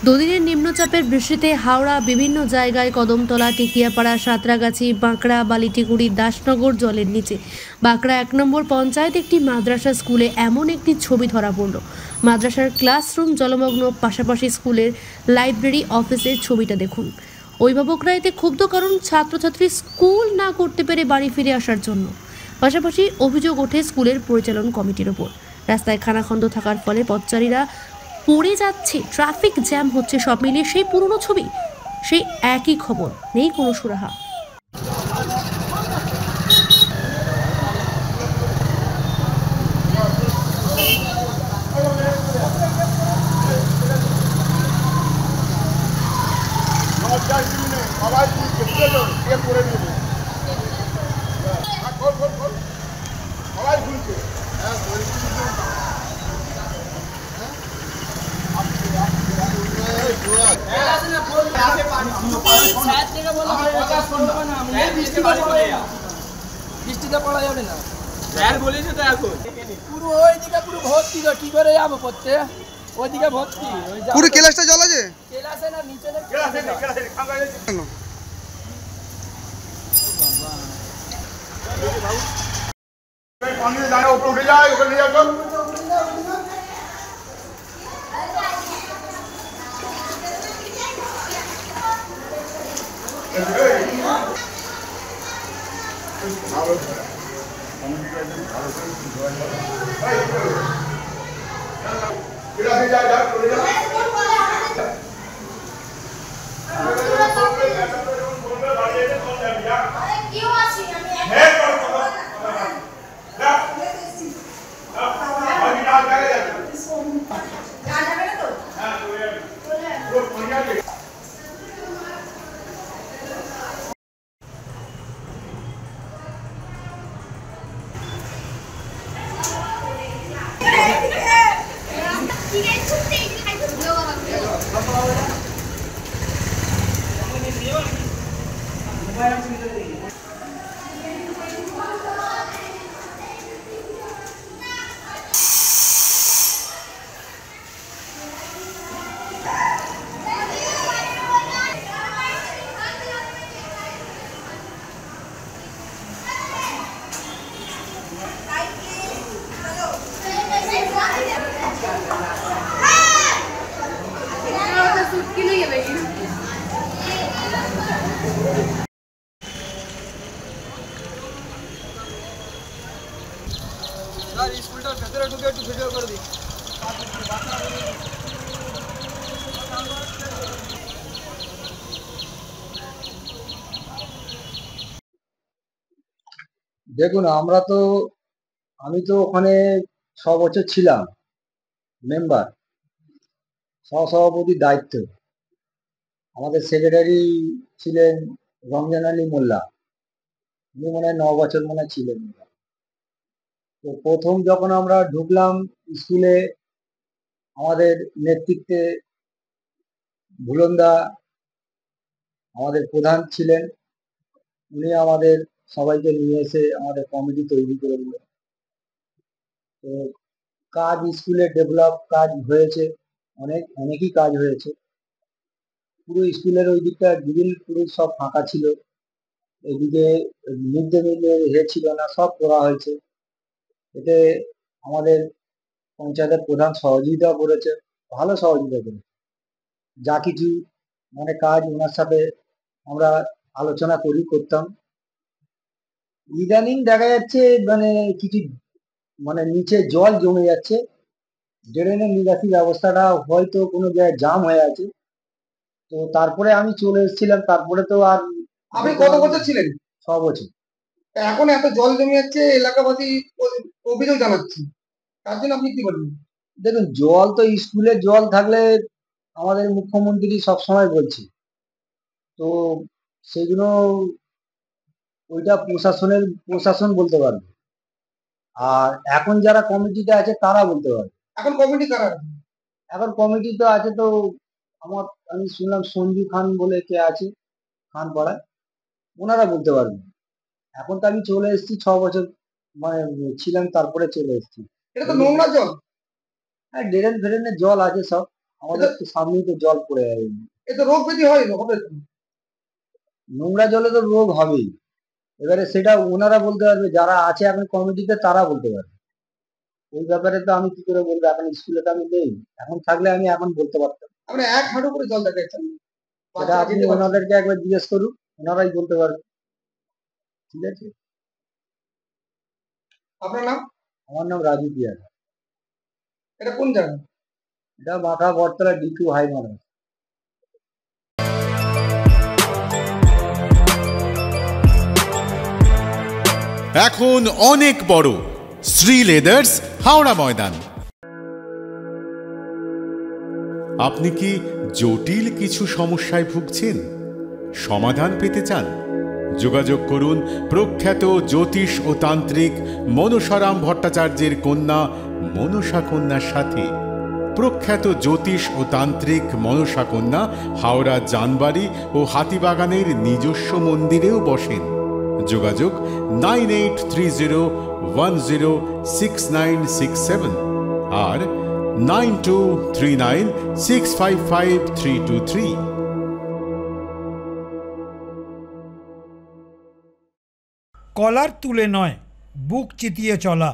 দুদিনের নিম্নচাপের বৃষ্টিতে হাওড়া বিভিন্ন জায়গায় কদমতলা, টিকিয়াপাড়া, সাঁতরাগাছি, বাঁকড়া, বালিটিকুড়ি, দাসনগর জলের নিচে। বাঁকড়া 1 নম্বর পঞ্চায়েত একটি মাদ্রাসা স্কুলে এমন একটি ছবি ধরা পড়ল। মাদ্রাসার ক্লাসরুম জলমগ্ন, পাশাপাশি স্কুলের লাইব্রেরি, অফিসের ছবিটা দেখুন। অভিভাবকরা এতে ক্ষুব্ধ, কারণ ছাত্রছাত্রী স্কুল না করতে পেরে বাড়ি ফিরে আসার জন্য। পাশাপাশি অভিযোগ ওঠে স্কুলের পরিচালন কমিটির ওপর। রাস্তায় খানাখন্দ থাকার ফলে পথচারীরা পড়ে যাচ্ছে, ট্রাফিক জ্যাম হচ্ছে, সব মিলিয়ে সেই পুরনো ছবি, সেই একই খবর, নেই কোনো সুরাহা। বৃষ্টিতে পড়া যাবে না, স্যার বলেছে তো এখন পুরো ওইদিকে পুরো ভর্তি তো, কি করে যাবো পড়তে? ওইদিকে ভর্তি, পুরো ক্লাসটা জল আছে। ক্লাসে না নিচে উঠে যায়, ওখানে নিয়ে যাও। স্কুলটার ভেতরে ঢুকে একটু ভিডিও করে দিই। দেখুন, আমি তো ওখানে 6 বছর ছিলাম মেম্বার, সহসভাপতির দায়িত্ব। আমাদের সেক্রেটারি ছিলেন রমজান আলী মোল্লা, উনি মনে হয় 9 বছর ছিলেন। তো প্রথম যখন আমরা ঢুকলাম স্কুলে, আমাদের নেতৃত্বে ভুলনদা আমাদের প্রধান ছিলেন। উনি আমাদের সবাইকে নিয়ে এসে আমাদের কমিটি তৈরি করে দিলেন। তো কাজ, স্কুলে ডেভেলপ কাজ হয়েছে, অনেকই কাজ হয়েছে। পুরো স্কুলের ওই দিকটা গ্রিল পুরো সব ফাঁকা ছিল, এদিকে মিড ডে মিল ছিল না, সব করা হয়েছে। এতে আমাদের পঞ্চায়েতের প্রধান সহযোগিতা করেছে, ভালো সহযোগিতা করেছে। যা কিছু কাজ ওনার সাথে আমরা আলোচনা করতাম। ইদানিং দেখা যাচ্ছে কিছু নিচে জল জমে যাচ্ছে, ড্রেনের নিকাশি ব্যবস্থাটা হয়তো কোনো জায়গায় জাম হয়ে আছে। তো তারপরে আমি চলে এসেছিলাম, তারপরে তো আর। আপনি কত বছর ছিলেন? 6 বছর। এখন এত জল জমে যাচ্ছে, এলাকাবাসী অভিযোগ জানাচ্ছে, তার জন্য আপনি কি বলবেন? দেখুন, জল তো স্কুলে জল থাকলে আমাদের মুখ্যমন্ত্রী সবসময় বলছে, তো সেগুলো ওইটা প্রশাসন বলতে পারবে। আর এখন যারা কমিটিতে আছে তারা বলতে পারবে। এখন কমিটি কারা? এখন কমিটি তো আছে, তো আমি শুনলাম সঞ্জু খান বলে কে আছে খান পাড়ায়, ওনারা বলতে পারবেন। এখন তো আমি চলে এসেছি, 6 বছর ছিলাম, তারপরে চলে এসেছি। এটা তো নোংরা জল। হ্যাঁ, ড্রেন ফ্রেনের জল আছে সব, আমাদের তো সামনেই তো জল পড়ে যাবে। এ তো রোগ ব্যাধি হয় হবে তো। নোংরা জলে তো রোগ হবেই। এবারে সেটা ওনারা বলতে পারবে, যারা আছে এখন কমিটিতে তারা বলতে পারবে। ওই ব্যাপারে তো আমি কি করে বলবো, এখন স্কুলে তো আমি নেই। এখন থাকলে আমি এখন বলতে পারতাম। আমরা 1 হাঁটু করে জল দেখাচ্ছেন, সেটা আপনি ওনাদেরকে একবার জিজ্ঞেস করুন, ওনারাই বলতে পারবে। ঠিক আছে, আপনার নাম? আমার নাম রাজু পিয়ার। এটা কোন জায়গা? এটা মাথা বটতলা D2 হাই মাদ্রাসা। এখন অনেক বড় শ্রী লেদার্স হাওড়া ময়দান। আপনি কি জটিল কিছু সমস্যায় ভুগছেন, সমাধান পেতে চান? যোগাযোগ করুন প্রখ্যাত জ্যোতিষ ও তান্ত্রিক মনসারাম ভট্টাচার্যের কন্যা মনসা কন্যার সাথে। প্রখ্যাত জ্যোতিষ ও তান্ত্রিক মনসা কন্যা হাওড়া জানবাড়ি ও হাতিবাগানের নিজস্ব মন্দিরেও বসেন। যোগাযোগ 9830106967 আর 9239655323। কলার তুলে নয়, বুক চিতিয়ে চলা।